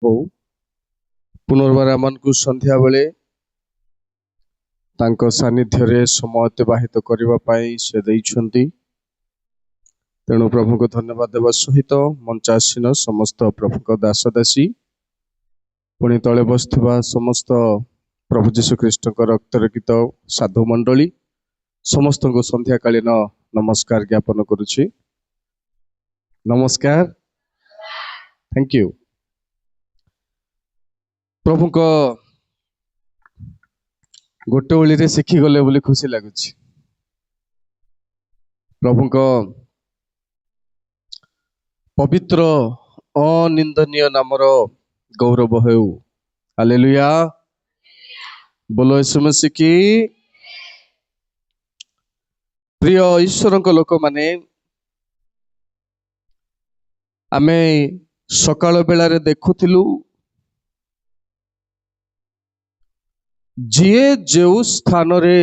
ହଉ ପୁନର୍ବାର ଆମକୁ ସନ୍ଧ୍ୟା ବେଳେ ତାଙ୍କ ସାନ୍ନିଧ୍ୟରେ ସମୟ ଅତିବାହିତ କରିବା ପାଇଁ ସେ ଦେଇଛନ୍ତି। ତେଣୁ ପ୍ରଭୁଙ୍କୁ ଧନ୍ୟବାଦ ଦେବା ସହିତ ମଞ୍ଚାସୀନ ସମସ୍ତ ପ୍ରଭୁଙ୍କ ଦାସ ଦାସୀ, ପୁଣି ତଳେ ବସିଥିବା ସମସ୍ତ ପ୍ରଭୁ ଯୀଶୁ ଖ୍ରୀଷ୍ଟଙ୍କ ରକ୍ତରକ୍ଷିତ ସାଧୁ ମଣ୍ଡଳୀ ସମସ୍ତଙ୍କୁ ସନ୍ଧ୍ୟାକାଳୀନ ନମସ୍କାର ଜ୍ଞାପନ କରୁଛି। ନମସ୍କାର, ଥ୍ୟାଙ୍କ ୟୁ। ପ୍ରଭୁଙ୍କ ଗୋଟେ ଓଳିରେ ଶିଖିଗଲେ ବୋଲି ଖୁସି ଲାଗୁଛି। ପ୍ରଭୁଙ୍କ ପବିତ୍ର ଅନିନ୍ଦନୀୟ ନାମର ଗୌରବ ହେଉ। ହାଲେଲୁୟା, ବୋଲୋ ଯୀଶୁ ମସିହ କି। ପ୍ରିୟ ଈଶ୍ୱରଙ୍କ ଲୋକମାନେ, ଆମେ ସକାଳ ବେଳାରେ ଦେଖୁଥିଲୁ ଯିଏ ଯେଉଁ ସ୍ଥାନରେ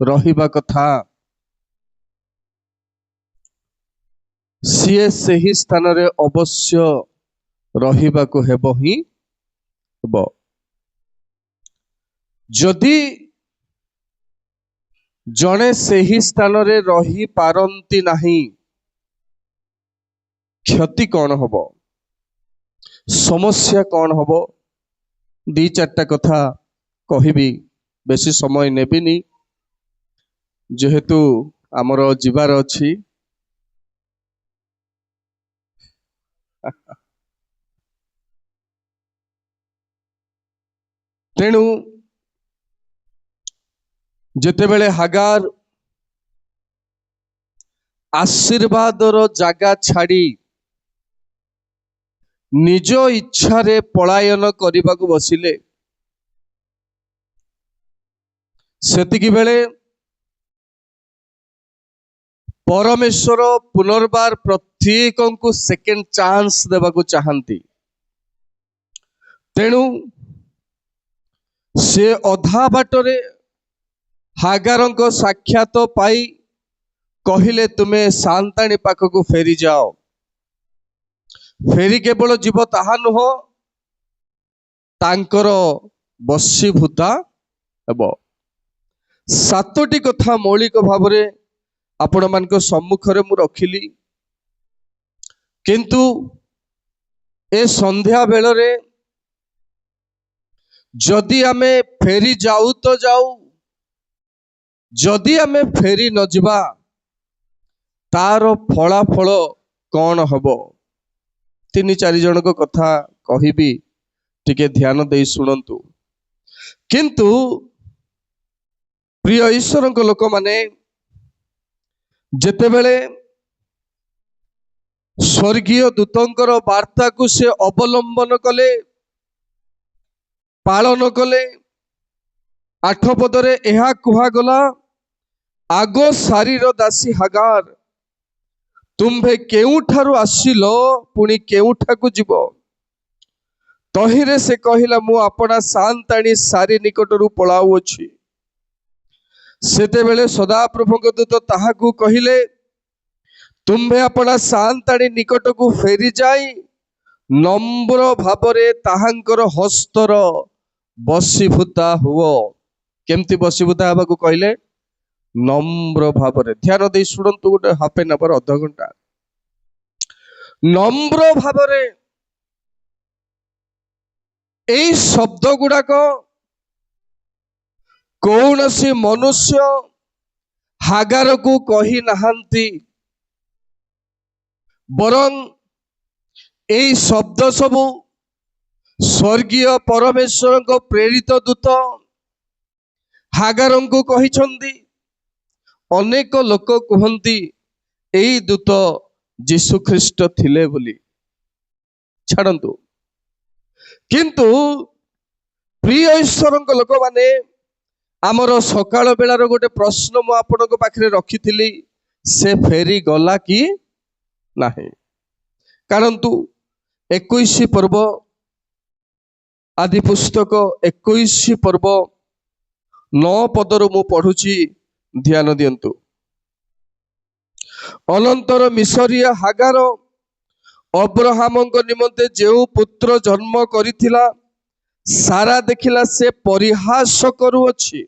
ରହିବା କଥା ସିଏ ସେହି ସ୍ଥାନରେ ଅବଶ୍ୟ ରହିବାକୁ ହେବ ହିଁ ହେବ। ଯଦି ଜଣେ ସେହି ସ୍ଥାନରେ ରହିପାରନ୍ତି ନାହିଁ, କ୍ଷତି କ'ଣ ହବ, ସମସ୍ୟା କ'ଣ ହବ, ଦି ଚାରିଟା କଥା କହିବି, ବେଶୀ ସମୟ ନେବିନି ଯେହେତୁ ଆମର ଯିବାର ଅଛି। ତେଣୁ ଯେତେବେଳେ ହାଗାର ଆଶୀର୍ବାଦର ଜାଗା ଛାଡ଼ି ନିଜ ଇଚ୍ଛାରେ ପଳାୟନ କରିବାକୁ ବସିଲେ, ସେତିକି ବେଳେ ପରମେଶ୍ୱର ପୁନର୍ବାର ପ୍ରତ୍ୟେକଙ୍କୁ ସେକେଣ୍ଡ ଚାନ୍ସ ଦେବାକୁ ଚାହାନ୍ତି। ତେଣୁ ସେ ଅଧା ବାଟରେ ହାଗାରଙ୍କ ସାକ୍ଷାତ ପାଇ କହିଲେ, ତୁମେ ସାନ୍ତାଣୀ ପାଖକୁ ଫେରିଯାଅ। ଫେରି କେବଳ ଯିବ ତାହା ନୁହଁ, ତାଙ୍କର ବଶୀଭୂତା ହେବ। 7ଟି କଥା ମୌଳିକ ଭାବରେ ଆପଣମାନଙ୍କ ସମ୍ମୁଖରେ ମୁଁ ରଖିଲି, କିନ୍ତୁ ଏ ସନ୍ଧ୍ୟା ବେଳରେ ଯଦି ଆମେ ଫେରି ଯାଉ ତ ଯାଉ, ଯଦି ଆମେ ଫେରି ନ ଯିବା ତାର ଫଳାଫଳ କ'ଣ ହବ? 3-4 ଜଣଙ୍କ କଥା କହିବି, ଟିକେ ଧ୍ୟାନ ଦେଇ ଶୁଣନ୍ତୁ। କିନ୍ତୁ ପ୍ରିୟ ଈଶ୍ୱରଙ୍କ ଲୋକମାନେ, ଯେତେବେଳେ ସ୍ୱର୍ଗୀୟ ଦୂତଙ୍କର ବାର୍ତ୍ତାକୁ ସେ ଅବଲମ୍ବନ କଲେ, ପାଳନ କଲେ, 8 ପଦରେ ଏହା କୁହାଗଲା, ଆଗ ସାରିର ଦାସୀ ହାଗାର, ତୁମ୍ଭେ କେଉଁଠାରୁ ଆସିଲ, ପୁଣି କେଉଁଠାକୁ ଯିବ? ତହିଁରେ ସେ କହିଲା, ମୁଁ ଆପଣା ସାନ୍ତାଣୀ ସାରି ନିକଟରୁ ପଳାଉଅଛି। ସେତେବେଳେ ସଦାପ୍ରଭୁଙ୍କ ଦୂତ ତାହାକୁ କହିଲେ, ତୁମ୍ଭେ ଆପଣା ସାନ୍ତାଣୀ ନିକଟକୁ ଫେରିଯାଇ ନମ୍ର ଭାବରେ ତାହାଙ୍କର ହସ୍ତର ବଶୀଭୂତା ହୁଅ। କେମିତି ବଶୀଭୂତା ହେବାକୁ କହିଲେ? ନମ୍ର ଭାବରେ। ଧ୍ୟାନ ଦେଇ ଶୁଣନ୍ତୁ, ଗୋଟେ ହାଫ୍ ଏନ୍ ଆୱାର, ଅଧଘଣ୍ଟା। ନମ୍ର ଭାବରେ। ଏଇ ଶବ୍ଦ ଗୁଡାକ କୌଣସି ମନୁଷ୍ୟ ହାଗାରକୁ କହି ନାହାନ୍ତି, ବରଂ ଏଇ ଶବ୍ଦ ସବୁ ସ୍ୱର୍ଗୀୟ ପରମେଶ୍ୱରଙ୍କ ପ୍ରେରିତ ଦୂତ ହାଗାରଙ୍କୁ କହିଛନ୍ତି। ଅନେକ ଲୋକ କୁହନ୍ତି ଏଇ ଦୂତ ଯୀଶୁ ଖ୍ରୀଷ୍ଟ ଥିଲେ ବୋଲି। ଛାଡ଼ନ୍ତୁ, କିନ୍ତୁ ପ୍ରିୟ ଈଶ୍ୱରଙ୍କ ଲୋକମାନେ, ଆମର ସକାଳ ବେଳାର ଗୋଟେ ପ୍ରଶ୍ନ ମୁଁ ଆପଣଙ୍କ ପାଖରେ ରଖିଥିଲି, ସେ ଫେରି ଗଲା କି ନାହିଁ? କାରଣନ୍ତୁ 21 ପର୍ବ ଆଦି ପୁସ୍ତକ 21 ପର୍ବ 9 ପଦରୁ ମୁଁ ପଢୁଛି, ଧ୍ୟାନ ଦିଅନ୍ତୁ। ଅନନ୍ତର ମିଶରିଆ ହାଗାର अब्राहमଙ୍କ निमंते जो पुत्र जन्म करिथिला सारा देखिला से परिहास करुअछि।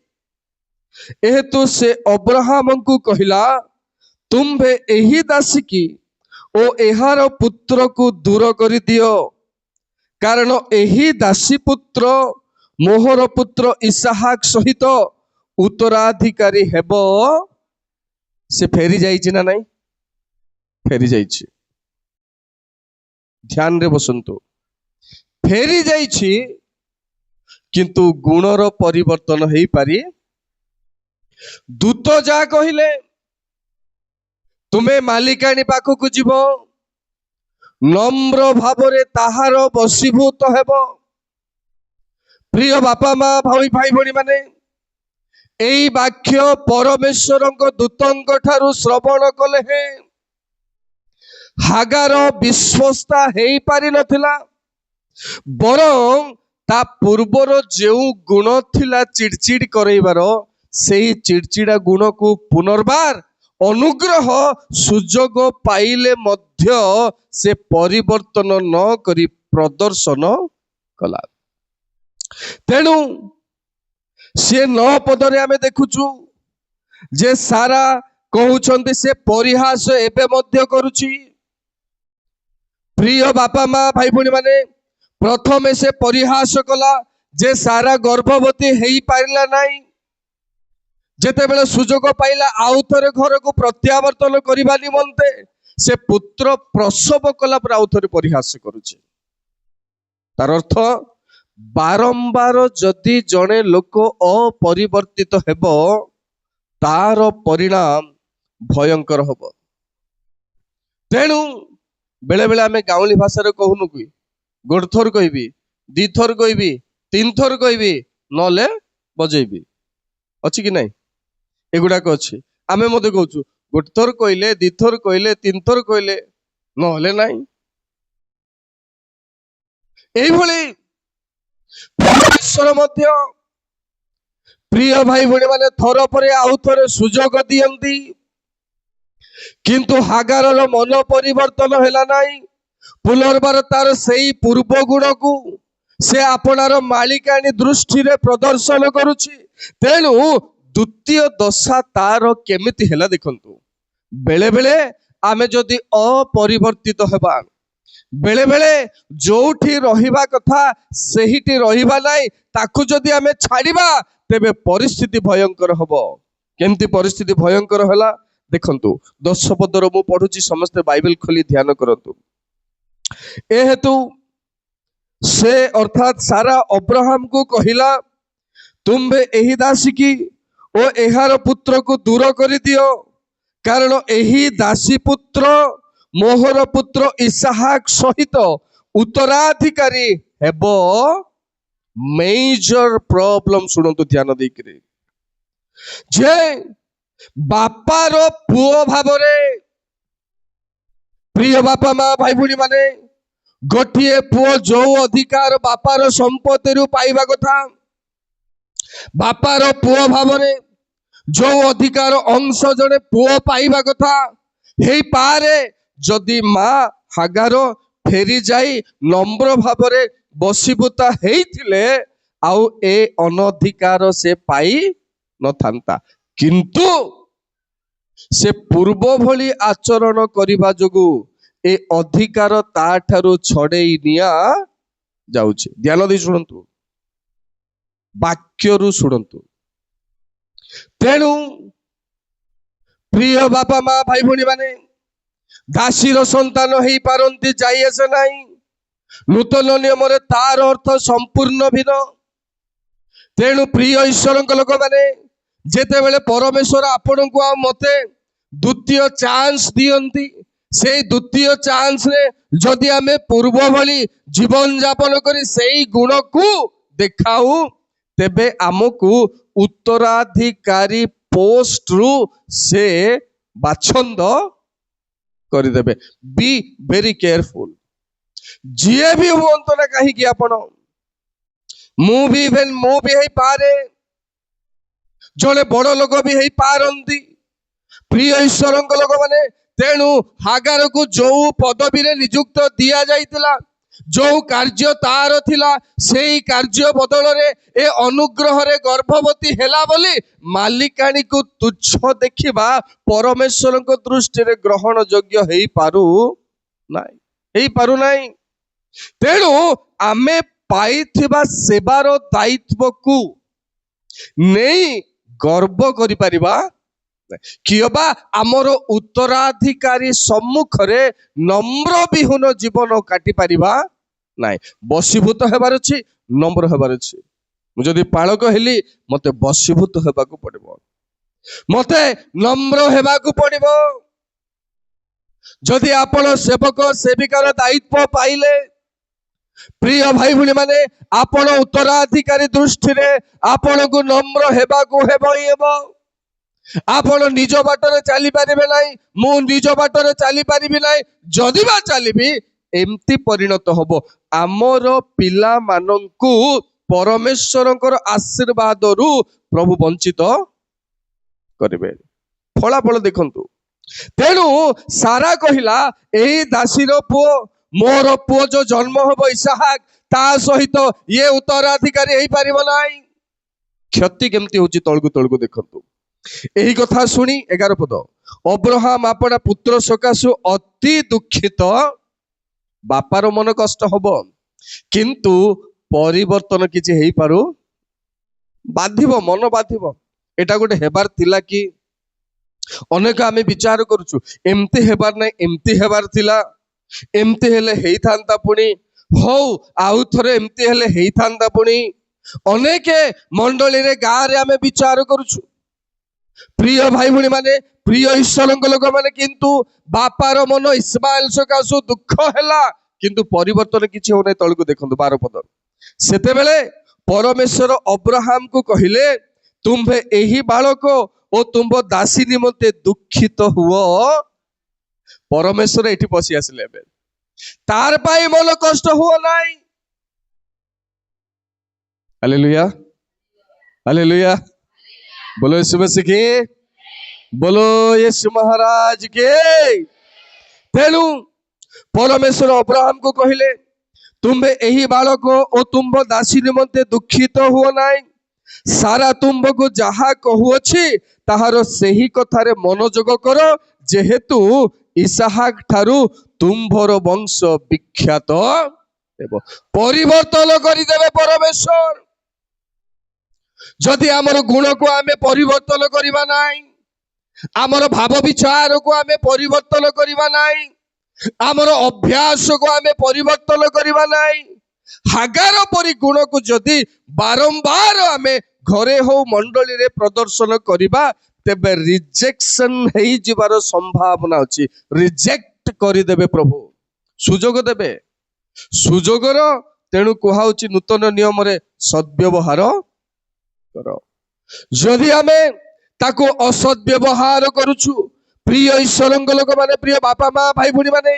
एहेतु से अब्राहमଙ୍କୁ कहिला तुम्भे एही दासी की ओ एहार पुत्र को दूर करि दियो, कारण एही दासी पुत्र मोहर पुत्र इसहाक सहित उत्तराधिकारी हेबो। से फेरी जाइछि ना नहीं? फेरी जाइछि। ध्यान रे बसंतु, फेरी जाइछि किंतु गुणर परिवर्तन हेई पारि। दूत जा कहिले तुमे मालिकाणी पाखक जीव, नम्र भावरे ताहार बसीभूत हेब। प्रिय बापा माँ भाई भाई भणी माने एई वाक्य परमेश्वरଙ୍କ दूतଙ୍କ ठारू श्रवण कले हे हागार विश्वस्ता हेई पारि नथिला, बरं ता पूर्वर जो गुण थिला चिड़चिड़ करैबार सेई चिड़चिड़ा गुण को पुनर्बार अनुग्रह सुजोग पाइले मध्य से परिवर्तन न करी प्रदर्शन कला। तेणु से 9 पदरे आमे देखुचु जे सारा कहउछन्ति से परिहास एबे मध्य करूची। प्रिय बापा माँ भाई भणी माने प्रथमे से परिहास कला जे सारा गर्भवती हेई पारिला नाही। जेतेबेले सुजोग पाइला आउ थरे घर को प्रत्यावर्तन करिबा निमंते से पुत्र प्रसव कला पर आउ थरे परिहास करूची। तार अर्थ बारंबार जदि जने लोक अपरिवर्तित हेबो तार परिणाम भयंकर हब। तेणु बेले बेले आमे गाउली भाषा कहूनु कि गोटे थर कहबी, 2 थर कहबी, 3 थर कहबी, नले बजेबी, अछि कि नहीं? एगुड़ाक अच्छे आमे मते कहूँ गोटे थर कहले, 2 थर कहले, 3 थर कहले, नहले नहीं। एई भली परमेश्वर मध्य प्रिय भाई भणी माने थर परे आउ थरे सुजोग दियंती, किंतु हागारर मन परिवर्तन हैला नहीं। पुनर्बार तार सेई पूर्व गुण को से आपनार मालिकाणी दृष्टि रे प्रदर्शन करुछि। तेणु द्वितीय दशा तार केमिति हैला देखंतु। बेले बेले आमे जदि अपरिवर्तित हेबा, बेले बेले जोठी रहिबा कथा सेहिटी रहिबा नाही, ताकू जदि आमे छाड़िबा तेबे परिस्थिति भयंकर हबो। केमती परिस्थिति भयंकर हैला देखंतु। 10 पदर मु पढुची, समस्त बाइबल खोली ध्यान करंतु। ए हेतु से अर्थात सारा अब्राहम को कहिला तुम्बे एही दासी की ओ एहार पुत्र को दूर करि दियो, कारण एही दासी पुत्र मोहर पुत्र इसहाक सहित उत्तराधिकारी हेबो। मेजर प्रॉब्लम सुनंतु ध्यान देकरे, जे बापार पुओ भावरे प्रिय बापा माँ भाई भणी माने गोटिए पुओ जो अधिकार बापार संपत्ति रु पाइबा कथा, बापार पुओ भावरे जो अधिकार अंश जने पुओ पाइबा कथा हेई पारे जदि माँ हागार फेरी जाई नम्र भावरे बसीभूता हेइथिले आउ ए अनधिकार से पाई न थांता। किंतु से पूर्व भली आचरण करिबा जोगु ए अधिकार ता ठारू छड़ेई निया जाउछि। ध्यान दे सुनंतु, वाक्यरु सुनंतु। तेणु प्रिय बापा माँ भाई भणी माने दासीर संतान हेई पारंती जाई आसे नाही। नूतन नियम रे तार अर्थ संपूर्ण भिन्न। तेणु प्रिय ईश्वर लोक माने जेते बेले परमेश्वर आपण को आ मते द्वितीय चांस दियंती, से द्वितीय चांस रे जदि आमे पूर्व भली जीवन यापन करी सेई गुण को देखाऊ तेबे आमको उत्तराधिकारी पोस्ट रु से बाछंद कर देबे। Be very careful. जिए भी हुंतो ना कहीं कि आपण मु भी हेई पारे, जड़े बड़ लोक भी हेई पारंती। प्रिय ईश्वर लोक माने ତେଣୁ ହାଗାରକୁ ଯୋଉ ପଦବୀରେ ନିଯୁକ୍ତ ଦିଆଯାଇଥିଲା, ଯୋଉ କାର୍ଯ୍ୟ ତାର ଥିଲା, ସେଇ କାର୍ଯ୍ୟ ବଦଳରେ ଏ ଅନୁଗ୍ରହରେ ଗର୍ଭବତୀ ହେଲା ବୋଲି ମାଲିକାଣୀକୁ ତୁଚ୍ଛ ଦେଖିବା ପରମେଶ୍ୱରଙ୍କ ଦୃଷ୍ଟିରେ ଗ୍ରହଣ ଯୋଗ୍ୟ ହେଇପାରୁନାହିଁ। ତେଣୁ ଆମେ ପାଇଥିବା ସେବାର ଦାୟିତ୍ୱକୁ ନେଇ ଗର୍ବ କରିପାରିବା କିବା ଆମର ଉତ୍ତରାଧିକାରୀ ସମ୍ମୁଖରେ ନମ୍ର ବିହୀନ ଜୀବନ କାଟି ପାରିବା ନାହିଁ। ବଶୀଭୂତ ହେବାର ଅଛି, ନମ୍ର ହେବାର ଅଛି। ମୁଁ ଯଦି ପାଳକ ହେଲି, ମତେ ବଶୀଭୂତ ହେବାକୁ ପଡିବ, ମତେ ନମ୍ର ହେବାକୁ ପଡିବ। ଯଦି ଆପଣ ସେବକ ସେବିକାର ଦାୟିତ୍ୱ ପାଇଲେ, ପ୍ରିୟ ଭାଇ ଭଉଣୀ ମାନେ, ଆପଣ ଉତ୍ତରାଧିକାରୀ ଦୃଷ୍ଟିରେ ଆପଣଙ୍କୁ ନମ୍ର ହେବାକୁ ହେବ। ଆପଣ ନିଜ ବାଟରେ ଚାଲିପାରିବେ ନାହିଁ, ମୁଁ ନିଜ ବାଟରେ ଚାଲିପାରିବି ନାହିଁ। ଯଦି ବା ଚାଲିବି, ଏମିତି ପରିଣତ ହବ, ଆମର ପିଲାମାନଙ୍କୁ ପରମେଶ୍ୱରଙ୍କର ଆଶୀର୍ବାଦରୁ ପ୍ରଭୁ ବଞ୍ଚିତ କରିବେ। ଫଳାଫଳ ଦେଖନ୍ତୁ। ତେଣୁ ସାରା କହିଲା, ଏହି ଦାସୀର ପୁଅ, ମୋର ପୁଅ ଯୋଉ ଜନ୍ମ ହବ ଇସାହାକ, ତା ସହିତ ଇଏ ଉତ୍ତରାଧିକାରୀ ହେଇପାରିବ ନାହିଁ। କ୍ଷତି କେମିତି ହଉଛି ତଳକୁ ଦେଖନ୍ତୁ। ଏହି କଥା ଶୁଣି 11 ପଦ, ଅବ୍ରାହମ ଆପଣା ପୁତ୍ର ସକାଶୁ ଅତି ଦୁଃଖିତ। ବାପାର ମନ କଷ୍ଟ ହବ, କିନ୍ତୁ ପରିବର୍ତ୍ତନ କିଛି ହେଇପାରୁ ବାଧିବ, ମନ ବାଧିବ। ଏଟା ଗୋଟେ ହେବାର ଥିଲା କି? ଅନେକ ଆମେ ବିଚାର କରୁଛୁ, ଏମିତି ହେବାର ନାହିଁ, ଏମିତି ହେବାର ଥିଲା, ଏମିତି ହେଲେ ହେଇଥାନ୍ତା, ପୁଣି ହଉ ଆଉ ଥରେ ଏମିତି ହେଲେ ହେଇଥାନ୍ତା ପୁଣି। ଅନେକ ମଣ୍ଡଳୀରେ, ଗାଁରେ ଆମେ ବିଚାର କରୁଛୁ। ପ୍ରିୟ ଭାଇ ଭଉଣୀ ମାନେ, ପ୍ରିୟ ଈଶ୍ୱରଙ୍କ ଲୋକମାନେ, କିନ୍ତୁ ବାପାର ମନ ଇସ୍ମାଏଲ ସକାଶୁ ଦୁଃଖ ହେଲା, କିନ୍ତୁ ପରିବର୍ତ୍ତନ କିଛି ହଉନାହିଁ। ତଳକୁ ଦେଖନ୍ତୁ 12 ପଦ, ସେତେବେଳେ ପରମେଶ୍ୱର ଅବ୍ରାହମକୁ କହିଲେ, ତୁମ୍ଭେ ଏହି ବାଳକ ଓ ତୁମ୍ଭ ଦାସୀ ନିମନ୍ତେ ଦୁଃଖିତ ହୁଅ। ପରମେଶ୍ୱର ଏଠି ପଶି ଆସିଲେ। ଏବେ ତାର ପାଇଁ ମନ କଷ୍ଟ ହୁଅ ନାହିଁ। ହାଲେଲୁୟା, ହାଲେଲୁୟା, बोलो यीशु मसीह की, बोलो यीशु महाराज के। तेणु परमेश्वर अब्राहम को कहले, तुम्बे एही बालक ओ तुम्ब दासी निमंते दुखित हुओ नाई। सारा तुमको जहा कहूअछि ताहार सेही कथारे मनोयोग कर, जेहेतु इसाहाक ठारू तुम्भर वंश विख्यात हेब। परिवर्तन करिदेवे परमेश्वर। जदि आमर गुण को आमे परिवर्तन करिबा नाई, आमर भाव विचार को आमे परिवर्तन करिबा नाई, आमर अभ्यास को आमे परिवर्तन करिबा नाई, हागार परि गुण को जदि बारंबार आमे घरे हो मंडली रे प्रदर्शन करिबा, तेबे रिजेक्शन हेई जिबार संभावना अछि। रिजेक्ट करिदेबे प्रभु, सुजोग देबे। सुजोगर तेणु कुहाउछि नूतन नियम रे सद्व्यवहार करो। जदि आमे ताको असद व्यवहार करूछु, प्रिय ईश्वरंग लोक माने, प्रिय बापा माँ भाई भूणी माने,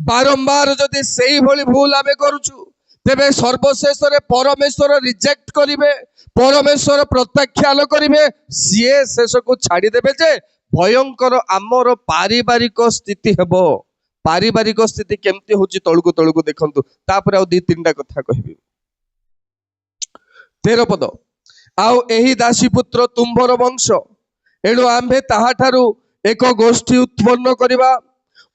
बारंबार जदि सेही भली भूल आमे करूछु, तेबे सर्वशेष रे परमेश्वर रिजेक्ट करिवे, परमेश्वर प्रत्याख्यान करिवे। सिए शेष को छाड़ी देबे जे भयंकर आमर पारिवारिक स्थिति हेबो। पारिवारिक स्थिति केमती होची तळकु देखंतु। तापर आ 2-3टा कथा कहिबी। 13 पद, आउ एही दासी पुत्र तुम्भर वंश, एणु आम्भे ताहाठारु एक गोष्ठी उत्पन्न करिबा।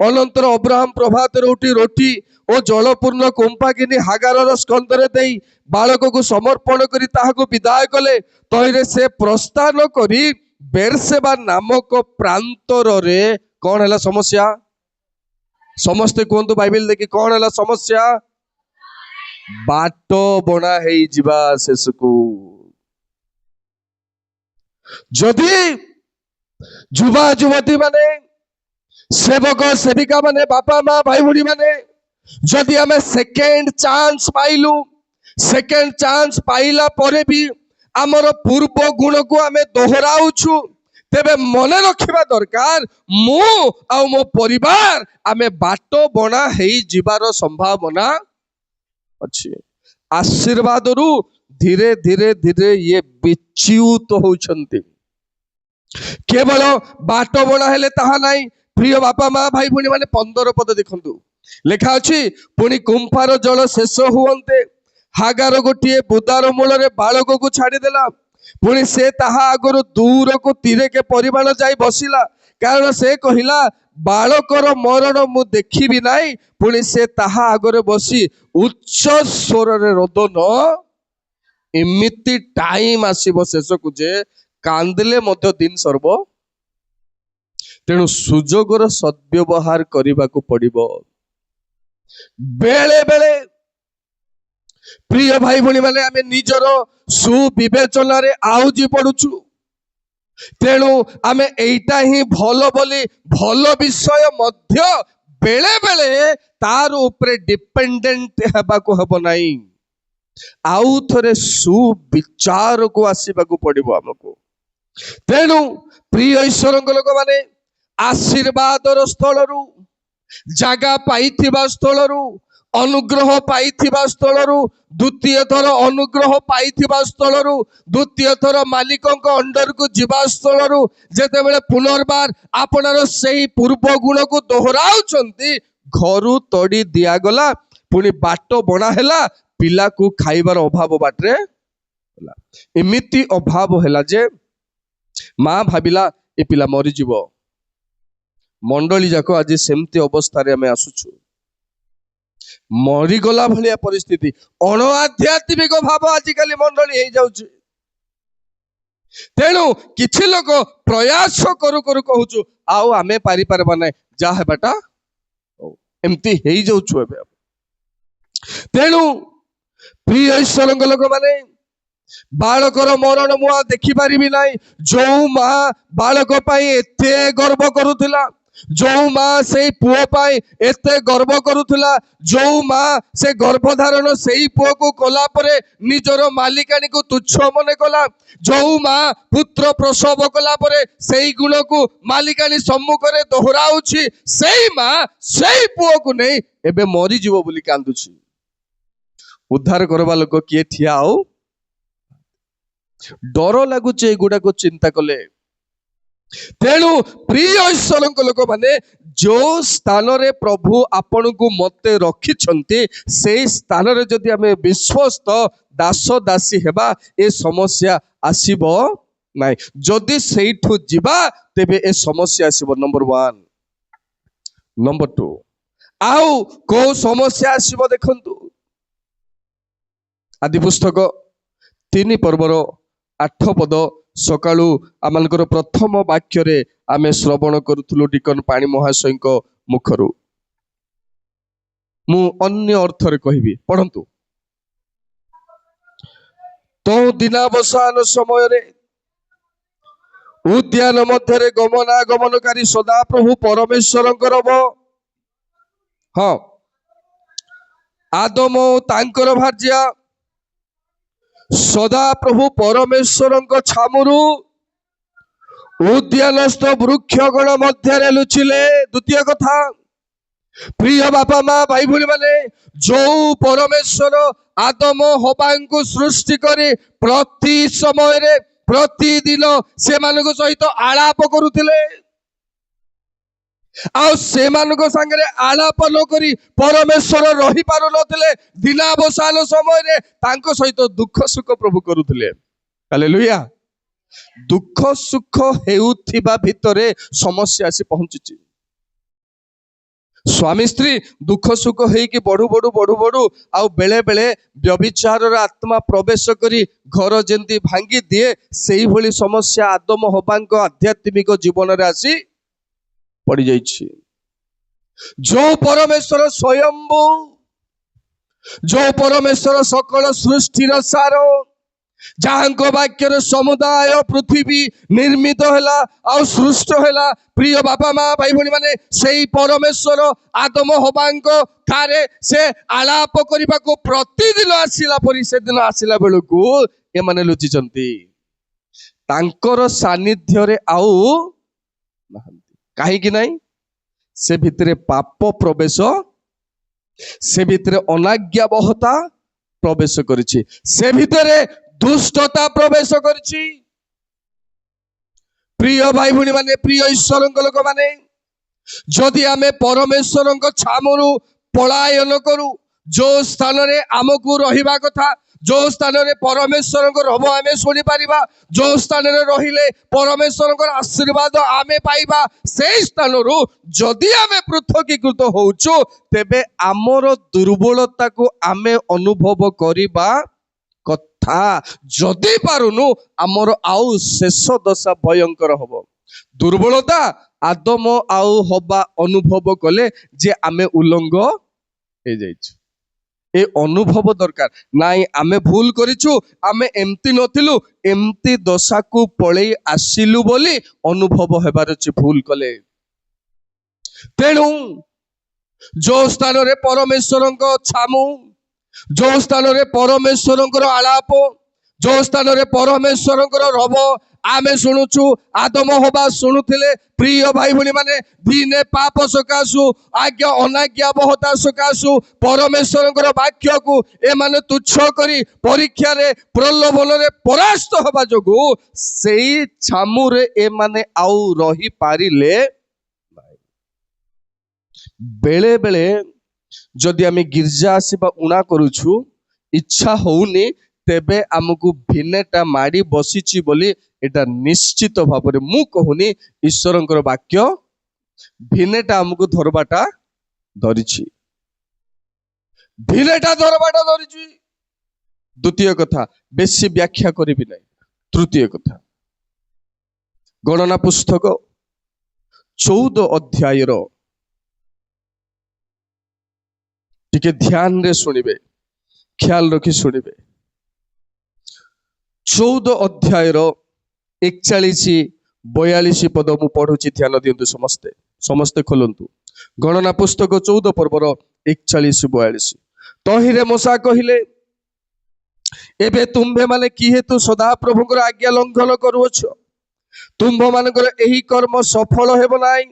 अनंतर अब्राहम प्रभात उठी रोटी और जलपूर्ण कुंपा किनी हागारर स्कंदरे देई बालक को समर्पण करी ताहाको विदाय कले। तहिरे से प्रस्थान करी बेरसेबा नामक प्रांतर रे कौन हैला समस्या? समस्ते कहतु बाइबल देखि कौन हैला समस्या? बाट बना हेई जिबा शेषकू। जदि युवा युवती माने, सेवक सेविका माने, बापा माँ भाई भूणी माने, जदि आमे सेकेंड चांस पाइलु, सेकेंड चांस पाइला परे भी आमर पूर्व गुण को आमे दोहराउछु, तेबे मने रखिबा दरकार, मु आ मो परिवार आमे बाट बना हेई जिबार संभावना अछि। आशीर्वाद रु धीरे धीरे धीरे ये विच्युत होउछंती। केवल बाट बना हेले ताहा नाही, प्रिय बापा माँ भाई भूणी माने 15 पद देखंतु लेखा अछि पुणी कुंभार जल शेष हुअन्ते हागार गोटे बुदार मूल बालक को छाड़देला पुणी से ताहा आगु दूर को तीरे के परिमाण जाई बसिला कारण से कहिला बालकर मरण मु देखिबी नाई पुणी से ताहा आगरे बसी उच्च स्वर रे रोदन एमिति टाइम आसीबो शेष को जे कांदले मध्य दिन सर्व तेणु सुजोगर सद्व्यवहार करने को पड़िबो बेले बेले प्रिय भाई भणी माने आमे निजर सुविवेचना रे आउजी पड़ुछु तेणु आमे एइटा ही भलो बोली भलो विषय मध्य बेले बेले तार ऊपर डिपेंडेंट हेबा को हबो नाही आउ थरे सुविचार को आसीबा को पड़िबो हमको तेणु प्रिय ईश्वरଙ୍କ लोक माने आशीर्वादर स्थलरू जागा पाइथिबा स्थलरू अनुग्रह पाइथिबा स्थलरू द्वितीय थर अनुग्रह पाइथिबा स्थलरू द्वितीय थर मालिकଙ୍କ अंडर को जीवा स्थलरू जेते बेले पुनर्बार आपनार सेही पूर्व गुण को दोहराउछंती घरु तड़ी दिया गला पुनी बाट बना हैला पिला को खाइबार अभाव बाटरे एमिति अभाव हैला जे माँ भाविला ए पिला मरी जीवो मंडली जाको आज सेमती अवस्था रे हमें आसुछु मरीगला भलिया परिस्थिति अण आध्यात्मिक भाव आजिकल मंडली हो जाउछि तेणु किछि लोक प्रयास करू करू कहूछु आउ आमे पारि पारबा नै जा हेबाटा एमती हेई जाउछु एबे तेणु प्रिय ईश्वरଙ୍କ लोक माने बालकर मरण मुआ देखि पारिबी नाही जो माँ बालक पाई एते गर्व करूथिला जो माँ से पुओ पाई एते गर्व करूथिला जो माँ से गर्भधारण से पुओ को कला परे निजर मालिकानी को तुच्छ मने कला जो माँ पुत्र प्रसव कला परे सेई गुण को मालिकानी सम्मुख रे दोहराउछि सेई माँ सेई पुओ को नहीं एबे मरी जीवो बोली कांदुछि उद्धार करबा लोक किए ठिया आओ डर लगुचे गुड़ा को चिंता कले तेणु प्रिय ईश्वरଙ୍କ लोक माने जो स्थान रे प्रभु आपण को मते रखिछन्ते से स्थान रे जदि हमें विश्वस्त दास दासी हेबा ए समस्या आसीबो नाही जदि सेइठु जिबा तेबे ए समस्या आसीबो नंबर 1 नंबर 2 आउ को समस्या आसीबो देखंतु आदि पुस्तक 3 पर्वर 8 पद सकाळू आमनकर प्रथम वाक्य रे आमे श्रवण करूथुलु डिकन पाणी महाशय मुखरु मु अन्य अर्थ रे कहिबी पढंतु तो दिनावसान समय रे उद्यान मध्य रे गमनागमनकारी सदा प्रभु परमेश्वरଙ୍କର हाँ आदम तांकर भार्या सदा प्रभु परमेश्वरଙ୍କ छामुरु उद्यानस्थ वृक्षगण मध्य लुचिले द्वितीय कथा प्रिय बापा माँ भाई भूणी माने जो परमेश्वर आदम हवांको सृष्टि करे प्रति समय रे प्रतिदिन से मानको सहित आलाप करुथिले आउ से मानको संगे आलाप न करी परमेश्वर रही पारु नथिले दिनावसान समय रे तांको सहित दुख सुख प्रभु करुथिले हालेलुया दुख सुख हेउथिबा भितरे समस्या आसी पहुंचुची स्वामी स्त्री दुख सुख हेकी बड़ू बड़ू बड़ू बड़ू आउ बेले बेले व्यभिचार आत्मा प्रवेश करी घर जेंती भांगी दिए सेही भली समस्या आदम हवांको आध्यात्मिक जीवन रे आसी पड़ी जाइछि जो परमेश्वर स्वयंभू जो परमेश्वर सकल सृष्टिर सार जहांको वाक्यर समुदाय पृथ्वी निर्मित हैला और सृष्ट हैला प्रिय बापा माँ भाई भणी माने सेही परमेश्वर आदम हवांको ठारे से आलाप करबा को प्रतिदिन आसिला परि से दिन आसिला बेलकू ए माने लुचिचंती तांकर सानिध्य रे आउ कहीं नहीं से भितरे पाप प्रवेश से भितरे अनाज्ञाबहता प्रवेश करिछि से भितरे दुष्टता प्रवेश करिछि प्रिय भाई भूणी माने प्रिय ईश्वरଙ୍କ लोक माने जदि आमे परमेश्वर छामु पलायन करू जो स्थान रे आमको रहिबा कथा जो स्थान रे परमेश्वर रब आमे सुनी पारिबा जो स्थान रे रहिले परमेश्वर आशीर्वाद आमे पाइबा से स्थान रु जदि आमे पृथकीकृत होउछु तेबे आमर दुर्बलता को आमे अनुभव करिबा कथा जदि पारुनु आमर आउ शेष दशा भयंकर हबो दुर्बलता आदम आउ हवा अनुभव कले जे आमे उल्लंघ हे जाइछु ए अनुभव दरकार नाई आमे भूल करिछु आमे एमती नथिलु एमती दशा को पळेई आसिलु बोली अनुभव हेबार अछि भूल कले तेणु जो स्थान रे परमेश्वर छामु जो स्थान रे परमेश्वर आलाप जो स्थान रे परमेश्वर रब आमे शुणुचु आदम हवा शुणुथिले प्रिय भाई भली माने दिने पाप सकाशु आज्ञा अनाज्ञा बहता सकाशु परमेश्वर वाक्य को ए माने तुच्छ करी परीक्षा रे प्रलोभन रे परास्त हवा जोगु सेई छामु रे ए माने आउ रही पारिले बेले बेले जदि आमे गिरजा आसीबा उणा करूछु इच्छा होउनी तेबे आमको भिनेटा माड़ी बसीची बोली एटा निश्चित भाव में मु कहूनी ईश्वर वाक्य भिनेटा आमको धरबाटा धरिछि भिनेटा धरबाटा धरिछि द्वितीय कथा बेसी व्याख्या करिबि नै तृतीय कथा गणना पुस्तक 14 अध्याय रो टिके ध्यान रे सुनिबे ख्याल रखी सुनिबे 14 अध्याय 41-42 पद मु पढ़ुची ध्यान दियंतु समस्ते समस्ते खोलंतु गणना पुस्तक 14 पर्वर 41-42 तहिरे मूसा कहिले एबे तुम्भे माने की हेतु सदा प्रभुकर आज्ञा लंघन करूछ तुम्भ मानकर एही कर्म सफल हेबो नाही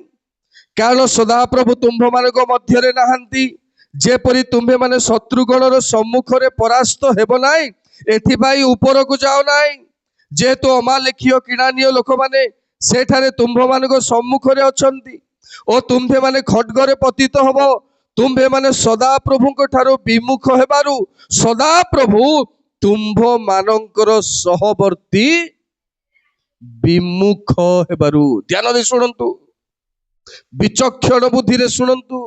कारण सदा प्रभु तुम्भ मानक मध्य रे नाहंती जेपरि तुम्भे माने शत्रुगणर सम्मुख रे परास्त हेबो नाही एथिपाई ऊपर को जाओ नाई जेहेतु अमालेखीय किणानीय लोक माने सेठारे तुम्भ मानक सम्मुख रे अछंती ओ तुम्भे माने खड्गरे पतित हबो तुम्भे माने सदा प्रभुक ठारो विमुख हेबारु सदा प्रभु तुम्भ मानकर सहवर्ती विमुख हेबारु ध्यान दे सुनंतु विचक्षण बुद्धि रे सुनंतु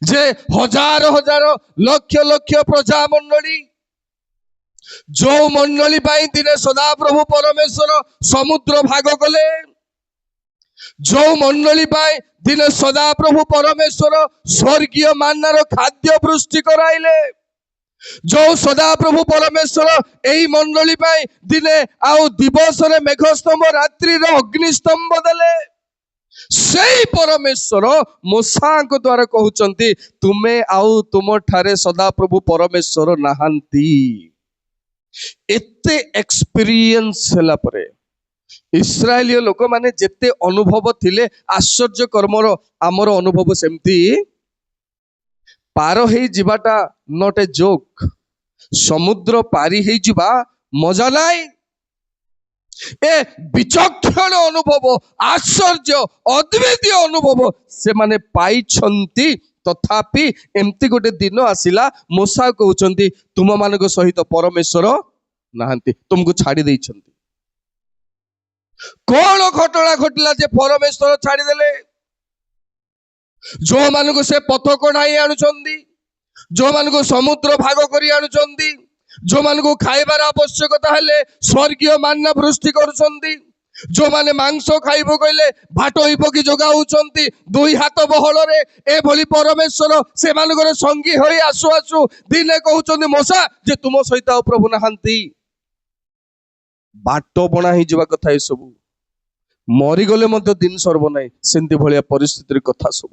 जे हजार हजार लक्ष लक्ष प्रजा मंडली जो मंडली पाई दिने सदा प्रभु परमेश्वर समुद्र भाग कले जो मंडली पाई दिने सदा प्रभु परमेश्वर स्वर्गीय मान्नार खाद्य वृष्टि कराइले जो सदा प्रभु परमेश्वर एही मंडली पाई दिने आउ दिवस रे मेघस्तंभ रात्रि रे अग्निस्तंभ देले सेई परमेश्वर मूसा को द्वारा कहउचंती तुमे आउ तुम ठारे सदा प्रभु परमेश्वर नाहंती एते एक्सपीरियंस हला परे इस्राएलिय लोक माने जेते अनुभव थिले आश्चर्य कर्मर आमर अनुभव सेमती पार हे जिबाटा नॉट ए जोक समुद्र पारी हे जिबा मजा नाई ए विचक्षण अनुभव आश्चर्य अद्वितीय अनुभव से माने पाई छंती तथापि एमती गोटे दिन आसिला मूसा कहउचंती तुम मानक सहित परमेश्वर नाहंती तुमको छाड़ी देइछंती कौन घटना घटिला जे परमेश्वर छाड़ी देले जो मानक से पथ कणाई आनुचंती जो मानक समुद्र भाग करी आनुचंती जो मानक खाइबार आवश्यकता हेले स्वर्गीय मान्ना वृष्टि करुचंती जो माने मांस खाइबो कहले भाटोई पकी जोगाउचंती दुई हाथ बहल रे ए भली परमेश्वर से मानकर संगी होई आसु आसु दिने कहउचंती मूसा जे तुम सहित प्रभु नाहंती बाटो बना ही जिबा कथा ए सब मरी गले मध्य दिन सर्व नाही सेंती भलिया परिस्थिति कथा सब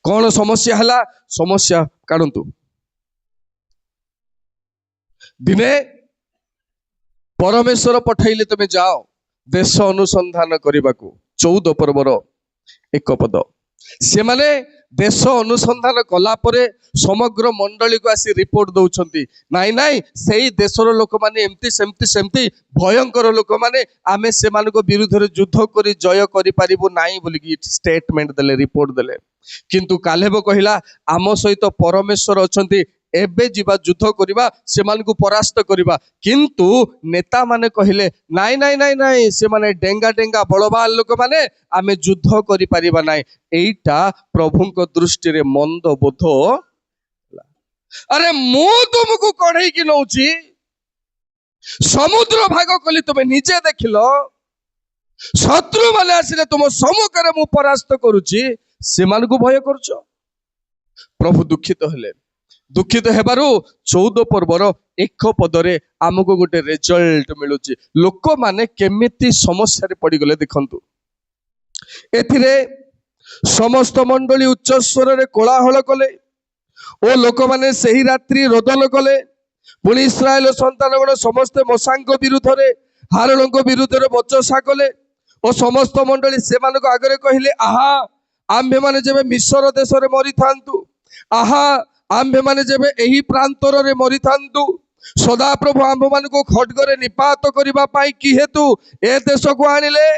कौन समस्या हला समस्या काढंतु दिने परमेश्वर पठाइले तुमे जाओ देश अनुसंधान करने को 14 पर्वर 1 पद से माने देश अनुसंधान कला परे समग्र मंडली को आसी रिपोर्ट दौरान नाई नाई से देशर लोक मैंने एमती सेमती सेमती भयंकर लोक मैंने आम से विरुद्ध युद्ध कर जय कर स्टेटमेंट देले रिपोर्ट देले किंतु कालेब कहला आम सहित परमेश्वर अच्छा एबे जीवा युद्ध करवा से परास्त करवा किंतु नेता माने कहले नाई नाई नाई नाई से माने डेंगा डेंगा बलवान लोक माने आमे युद्ध करि परिबा नाई एइटा प्रभुंक दृष्टि रे मंद बोध। अरे मु तुमको कढ़ई की नौची समुद्र भाग कली तुम निजे देखिल शत्रु माने आसिले तुम सम्मुख रे मु परास्त करूची से मानकु भय करूछ। प्रभु दुखित हेले दुखित हेबारु 14 पर्वर एक पदरे आमको गोटे रिजल्ट मिलुची लोक माने केमिति समस्या रे पड़ी गले देखंतु एथिरे समस्त मंडली उच्च स्वर रे कोलाहल कले ओ लोक माने सही रात्रि रोदन कले पुणी इस्राएल संतानगण समस्त मोसांग विरुद्ध रे हारणଙ୍କ विरुद्ध रे बचसा कले ओ समस्त मंडली से मानको आगरे कहिले आहा आम्भे माने जेबे मिस्र देश रे मरि थांतु आहा आम्भे माने जेबे एही प्रांतर रे मरि थांतु सदा प्रभु आम्भ मानको खड्गरे निपात करिबा पाई कि हेतु ए देश को आनिले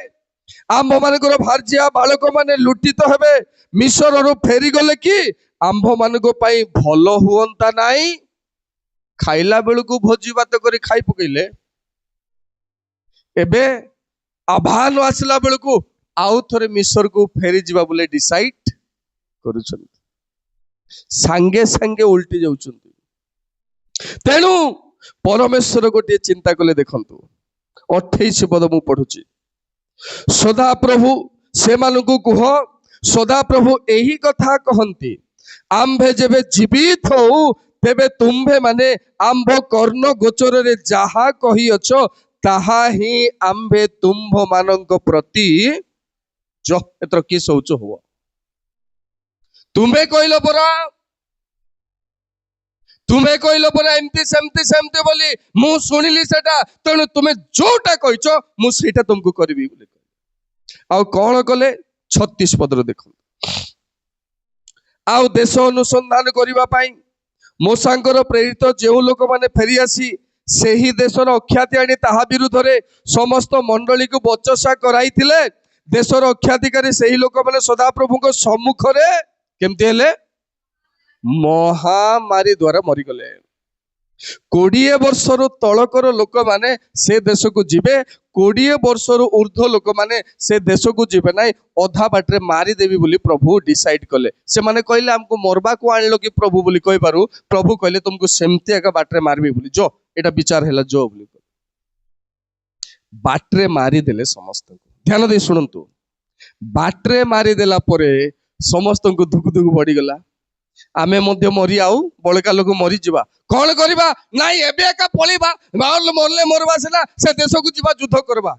आम्भ मानकर भार्जिया बालक माने लुटित हेबे मिस्र रो फेरी गले कि आम्भ मानको पाई भलो हुअंता नाई खाइला बेलकु भोजी बात करी खाई पकइले एबे आभान आसला बेलकु आउ थरे मिस्र को फेरी जीवा बोले डिसाइड करूछन सांगे सांगे उल्टी जाउछन। तेणु परमेश्वर गोटे चिंता कले देखंतु 28 पद मु पढुची सदा प्रभु से मानकु कुह सदा प्रभु एही कथा कहंती आम्भे जेबे जीवित हो तेबे तुम्भे माने आम्भ कर्ण गोचर रे जहा कही अछो ताहा ही आम्भे तुम्भ मानक प्रति जो एतर की सोच हो तुम्हें कहलो परा एमती सेमती सेमती बोली मु सुनिली सेटा तेणु तुम्हें जोटा कहछ मु सेटा तुमको करबी बोली आउ कौन कले 36 पदर देख आउ देश अनुसंधान करबा पाई मोसांकर प्रेरित जो लोक माने फेरी आसी सेही देशर अख्याति आनी ताहा विरुद्ध रे समस्त मंडली को बचसा कराइथिले देशर अख्यातिकारी सेही लोक माने सदा प्रभुक सम्मुख रे केमती हेले महामारी द्वारा मरी गले 20 वर्षर तलकर लोक माने से देश को जीवे 20 वर्षर ऊर्ध्व लोक माने से देश को जीवे ना अधा बाटे मारी देवी बोली प्रभु डिसाइड कले से माने कहले हमको मरबा को आनलो कि प्रभु बोली कहि पारु प्रभु कहले तुमको सेमती एका बाटे मारबी बोली जो एटा विचार हैला जो बोली बाटे मारी देले समस्त को ध्यान दे सुनंतु बाटे मारी देला परे समस्त को दुख दुख बढ़ी गला आमे मध्य मरी आउ बड़का लोक मरी जीवा कौन करबा नाई एबे एका पळीबा मरले मरबा सेना से देश को जीवा युद्ध करबा।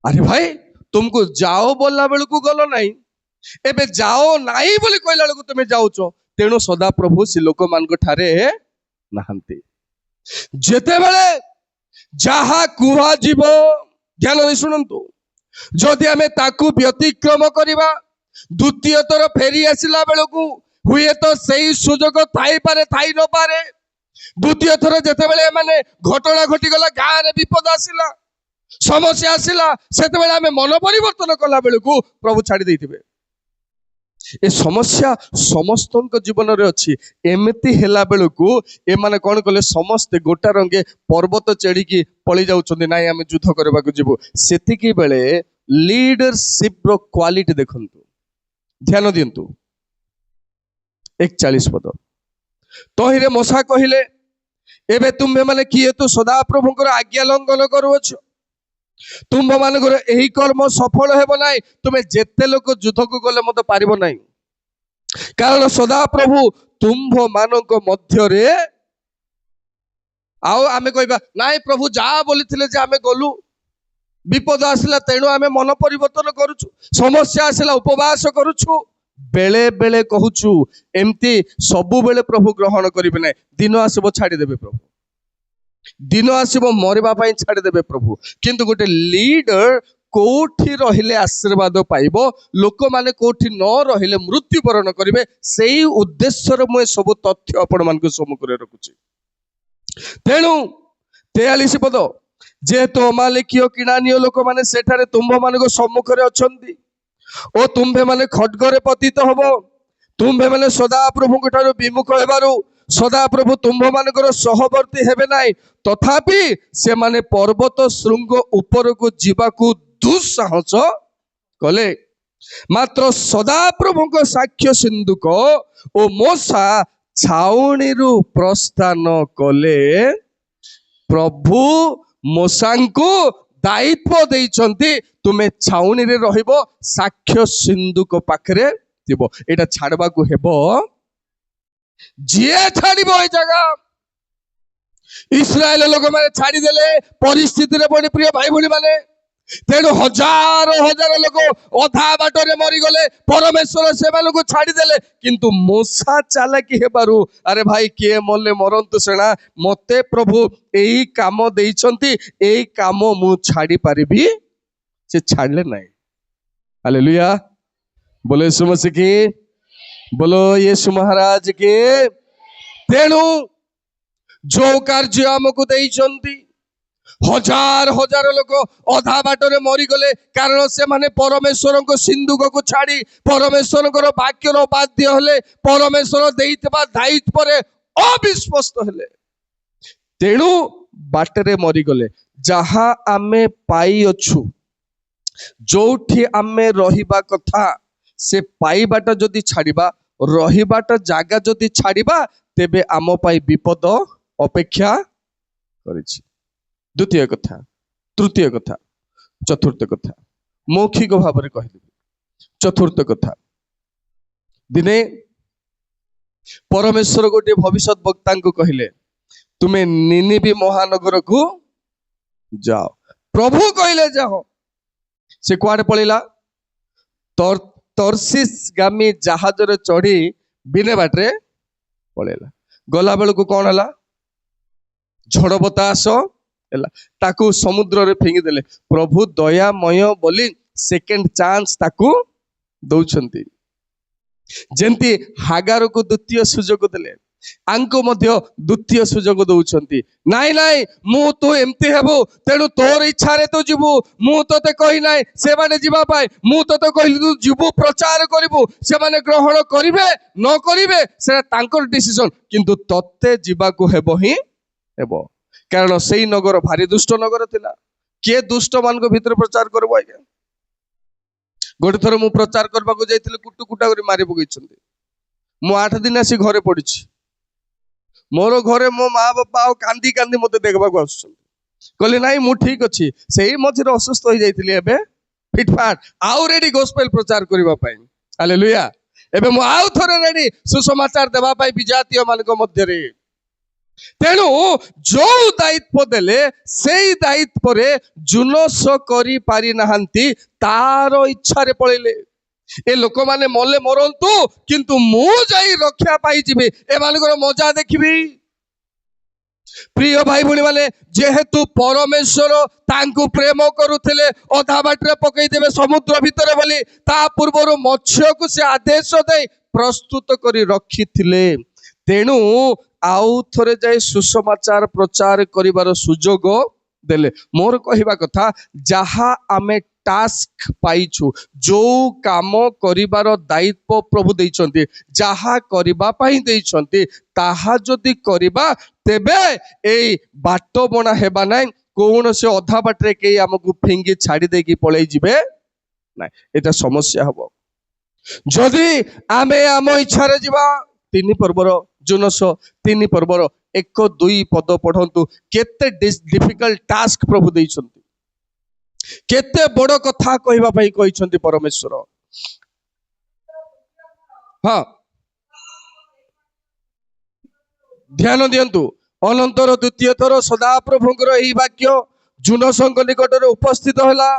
अरे भाई तुमको जाओ बोलला बेलकु गलो नाही एबे जाओ नाही बोली कहला बेलकु तुमे जाउचो तेणु सदा प्रभु से लोक मान को ठारे नाहंती जेते बेले जहा कुहा जीव ध्यान दे सुनंतु जदि आमे ताकू व्यतिक्रम करबा द्वितीय थर फेरी आसिला बेलकु हुए तो सही सुजोग थाई पारे थाई न पारे द्वितीय थर जेते बेले माने घटना घटी गला गाँ रे विपद आसिला समस्या आसिला सेते बेले आमे मन परिवर्तन कला बेलकु प्रभु छाड़ी देथिबे ए समस्या समस्त जीवन रे अछि एमती हेला बेलकु ए माने कोन कले समस्त गोटा रंगे पर्वत चढ़ी की पळी जाउछन नाई आमे युद्ध करबा को जीवो सेति की बेले लीडरशिप रो क्वालिटी देखंतु ध्यान दियंतु 41 पद तहिरे मशा कहिले एबे तुम्हे माने किए तो सदा प्रभुकर आज्ञा लंघन करूछ तुम्भ मानकर एही कर्म सफल हेबो नाही तुमे जेते लोक युद्ध को गले मते पारिबो नाही कारण सदा प्रभु तुम्भ मानक मध्य रे आउ आमे कहबा नाही प्रभु जा बोलिथिले जे आमे गलु विपद आसला तेणु आमे मन परिवर्तन करूछु समस्या आसला उपवास करूछु बेले बेले कहूचु एमती सबु बेले प्रभु ग्रहण करिबे नै दिन आसीबो छाड़ी देबे प्रभु दिन आसीबो मरबा पई छाड़ी देबे प्रभु किंतु गोटे लीडर କୋଉଠି ରହିଲେ ଆଶୀର୍ବାଦ ପାଇବ, ଲୋକମାନେ କୋଉଠି ନ ରହିଲେ ମୃତ୍ୟୁବରଣ କରିବେ, ସେଇ ଉଦ୍ଦେଶ୍ୟରେ ମୁଁ ଏସବୁ ତଥ୍ୟ ଆପଣମାନଙ୍କ ସମ୍ମୁଖରେ ରଖୁଛି। ତେଣୁ 43 ପଦ, ଯେହେତୁ ଅମାଲେକୀୟ କିଣାନୀୟ ଲୋକମାନେ ସେଠାରେ ତୁମ୍ଭମାନଙ୍କ ସମ୍ମୁଖରେ ଅଛନ୍ତି ଓ ତୁମ୍ଭେମାନେ ଖଡ୍ଗରେ ପତିତ ହବ, ତୁମ୍ଭେମାନେ ସଦାପ୍ରଭୁଙ୍କ ଠାରୁ ବିମୁଖ ହେବାରୁ ସଦାପ୍ରଭୁ ତୁମ୍ଭମାନଙ୍କର ସହବର୍ତ୍ତୀ ହେବେ ନାହିଁ, ତଥାପି ସେମାନେ ପର୍ବତ ଶୃଙ୍ଗ ଉପରକୁ ଯିବାକୁ ଦୁଃସାହସ କଲେ। ମାତ୍ର ସଦାପ୍ରଭୁଙ୍କ ସାକ୍ଷ୍ୟ ସିନ୍ଦୁକ ଓ ମୋଷା ଛାଉଣିରୁ ପ୍ରସ୍ଥାନ କଲେ। ପ୍ରଭୁ ମୋଷାଙ୍କୁ ଦାୟିତ୍ୱ ଦେଇଛନ୍ତି, ତୁମେ ଛାଉଣିରେ ରହିବ, ସାକ୍ଷ୍ୟ ସିନ୍ଦୁକ ପାଖରେ ଥିବ। ଏଇଟା ଛାଡବାକୁ ହେବ, ଯିଏ ଛାଡିବ ଏ ଜାଗା। ଇସ୍ରାଏଲ ଲୋକମାନେ ଛାଡିଦେଲେ ପରିସ୍ଥିତିରେ ପଡି, ପ୍ରିୟ ଭାଇ ଭଉଣୀ ମାନେ। ତେଣୁ ହଜାର ହଜାର ଲୋକ ଅଧା ବାଟରେ ମରିଗଲେ, ପରମେଶ୍ୱର ସେମାନଙ୍କୁ ଛାଡିଦେଲେ। କିନ୍ତୁ ମୋଷା ଚାଲାକି ହେବାରୁ, ଆରେ ଭାଇ କିଏ ମଲେ ମରନ୍ତୁ ସେଣା, ମତେ ପ୍ରଭୁ ଏଇ କାମ ଦେଇଛନ୍ତି, ଏଇ କାମ ମୁଁ ଛାଡି ପାରିବି, ସେ ଛାଡିଲେ ନାହିଁ। ହାଲେଲୁୟା, ବୋଲେ यीशु मसीह की, बोलो यीशु महाराज के। ତେଣୁ ଯୋଉ କାର୍ଯ୍ୟ ଆମକୁ ଦେଇଛନ୍ତି, ହଜାର ହଜାର ଲୋକ ଅଧା ବାଟରେ ମରିଗଲେ, କାରଣ ସେମାନେ ପରମେଶ୍ୱରଙ୍କ ସିନ୍ଦୁକକୁ ଛାଡି ପରମେଶ୍ୱରଙ୍କର ବାକ୍ୟର ବାଧ୍ୟ ହେଲେ, ପରମେଶ୍ୱର ଦେଇଥିବା ଦାୟିତ୍ୱରେ ଅବିଶ୍ଵସ୍ତ ହେଲେ। ତେଣୁ ବାଟରେ ମରିଗଲେ। ଯାହା ଆମେ ପାଇଅଛୁ, ଯୋଉଠି ଆମେ ରହିବା କଥା, ସେ ପାଇବାଟା ଯଦି ଛାଡିବା, ରହିବାଟା ଜାଗା ଯଦି ଛାଡିବା, ତେବେ ଆମ ପାଇଁ ବିପଦ ଅପେକ୍ଷା କରିଛି। ଦ୍ୱିତୀୟ କଥା, ତୃତୀୟ କଥା, ଚତୁର୍ଥ କଥା, ମୌଖିକ ଭାବରେ କହିଦେବି। ଚତୁର୍ଥ କଥା, ଦିନେ ପରମେଶ୍ୱର ଗୋଟିଏ ଭବିଷ୍ୟତ ବକ୍ତାଙ୍କୁ କହିଲେ, ତୁମେ ନିନିବି ମହାନଗରକୁ ଯାଅ। ପ୍ରଭୁ କହିଲେ ଯାଅ। ସେ କୁଆଡେ ପଳେଇଲା? ତର୍ସିସ୍ ଗାମୀ ଜାହାଜରେ ଚଢି ବିନେ ବାଟରେ ପଳେଇଲା। ଗଲା ବେଳକୁ କଣ ହେଲା? ଝଡ ବତାସ ହେଲା, ତାକୁ ସମୁଦ୍ରରେ ଫିଙ୍ଗି ଦେଲେ। ପ୍ରଭୁ ଦୟାମୟ ବୋଲି ସେକେଣ୍ଡ ଚାନ୍ସ ତାକୁ ଦଉଛନ୍ତି। ଯେମିତି ହାଗାରକୁ ଦ୍ୱିତୀୟ ସୁଯୋଗ ଦେଲେ, ଆଙ୍କୁ ମଧ୍ୟ ଦ୍ୱିତୀୟ ସୁଯୋଗ ଦଉଛନ୍ତି। ନାଇଁ ନାଇଁ, ମୁଁ ତୁ ଏମିତି ହେବୁ, ତେଣୁ ତୋର ଇଚ୍ଛାରେ ତୁ ଯିବୁ। ମୁଁ ତତେ କହି ନାହିଁ ସେମାନେ ଯିବା ପାଇଁ, ମୁଁ ତତେ କହିଲି ତୁ ଯିବୁ, ପ୍ରଚାର କରିବୁ। ସେମାନେ ଗ୍ରହଣ କରିବେ ନ କରିବେ ସେଟା ତାଙ୍କର ଡିସିସନ, କିନ୍ତୁ ତତେ ଯିବାକୁ ହେବ ହିଁ ହେବ। କାରଣ ସେଇ ନଗର ଭାରି ଦୁଷ୍ଟ ନଗର ଥିଲା। କିଏ ଦୁଷ୍ଟ ମାନଙ୍କ ଭିତରେ ପ୍ରଚାର କରିବ ଆଜ୍ଞା? ଗୋଟେ ଥର ମୁଁ ପ୍ରଚାର କରିବାକୁ ଯାଇଥିଲି, କୁଟୁ କୁଟା କରି ମାରି ପକେଇଛନ୍ତି। ମୁଁ 8 ଦିନ ଆସି ଘରେ ପଡିଛି। ମୋର ଘରେ ମୋ ମା ବାପା ଆଉ କାନ୍ଦି କାନ୍ଦି ମତେ ଦେଖିବାକୁ ଆସୁଛନ୍ତି। କହିଲେ ନାଇଁ ମୁଁ ଠିକ ଅଛି, ସେଇ ମଝିରେ ଅସୁସ୍ଥ ହେଇଯାଇଥିଲି, ଏବେ ଫିଟଫାଟ ଆଉ ରେଡି ଗୋସ୍ପେଲ ପ୍ରଚାର କରିବା ପାଇଁ। ହାଲେଲୁୟା। ଏବେ ମୁଁ ଆଉ ଥରେ ରେଡି ସୁସମାଚାର ଦେବା ପାଇଁ ବିଜାତୀୟ ମାନଙ୍କ ମଧ୍ୟରେ। ତେଣୁ ଯୋଉ ଦାୟିତ୍ୱ ଦେଲେ, ସେଇ ଦାୟିତ୍ୱରେ ଜୁଲସ କରି ପାରି ନାହାନ୍ତି, ତାର ଇଚ୍ଛାରେ ପଳେଇଲେ। ଏ ଲୋକମାନେ ମଲେ ମରନ୍ତୁ, କିନ୍ତୁ ମୁଁ ଯାଇ ରକ୍ଷା ପାଇଯିବି, ଏମାନଙ୍କର ମଜା ଦେଖିବି। ପ୍ରିୟ ଭାଇ ଭଉଣୀ ମାନେ, ଯେହେତୁ ପରମେଶ୍ୱର ତାଙ୍କୁ ପ୍ରେମ କରୁଥିଲେ, ଅଧା ବାଟରେ ପକେଇଦେବେ ସମୁଦ୍ର ଭିତରେ ବୋଲି ତା ପୂର୍ବରୁ ମତ୍ସ୍ୟକୁ ସେ ଆଦେଶ ଦେଇ ପ୍ରସ୍ତୁତ କରି ରଖିଥିଲେ। ତେଣୁ ଆଉ ଥରେ ଯାଇ ସୁସମାଚାର ପ୍ରଚାର କରିବାର ସୁଯୋଗ ଦେଲେ। ମୋର କହିବା କଥା, ଯାହା ଆମେ ଟାସ୍କ ପାଇଛୁ, ଯୋଉ କାମ କରିବାର ଦାୟିତ୍ୱ ପ୍ରଭୁ ଦେଇଛନ୍ତି, ଯାହା କରିବା ପାଇଁ ଦେଇଛନ୍ତି, ତାହା ଯଦି କରିବା, ତେବେ ଏଇ ବାଟ ବଣା ହେବା ନାହିଁ। କୌଣସି ଅଧା ବାଟରେ କେହି ଆମକୁ ଫିଙ୍ଗି ଛାଡି ଦେଇକି ପଳେଇ ଯିବେ ନାଇଁ, ଏଟା ସମସ୍ୟା ହବ। ଯଦି ଆମେ ଆମ ଇଚ୍ଛାରେ ଯିବା, 3 ପର୍ବର ଜୁନସ 3 ପର୍ବର 1-2 ପଦ ପଢନ୍ତୁ। କେତେ ଡିଫିକଲ୍ଟ ଟାସ୍କ ପ୍ରଭୁ ଦେଇଛନ୍ତି, କେତେ ବଡ କଥା କହିବା ପାଇଁ କହିଛନ୍ତି ପରମେଶ୍ୱର। ହଁ, ଧ୍ୟାନ ଦିଅନ୍ତୁ। ଅନନ୍ତର ଦ୍ୱିତୀୟ ଥର ସଦାପ୍ରଭୁଙ୍କର ଏହି ବାକ୍ୟ ଜୁନସଙ୍କ ନିକଟରେ ଉପସ୍ଥିତ ହେଲା।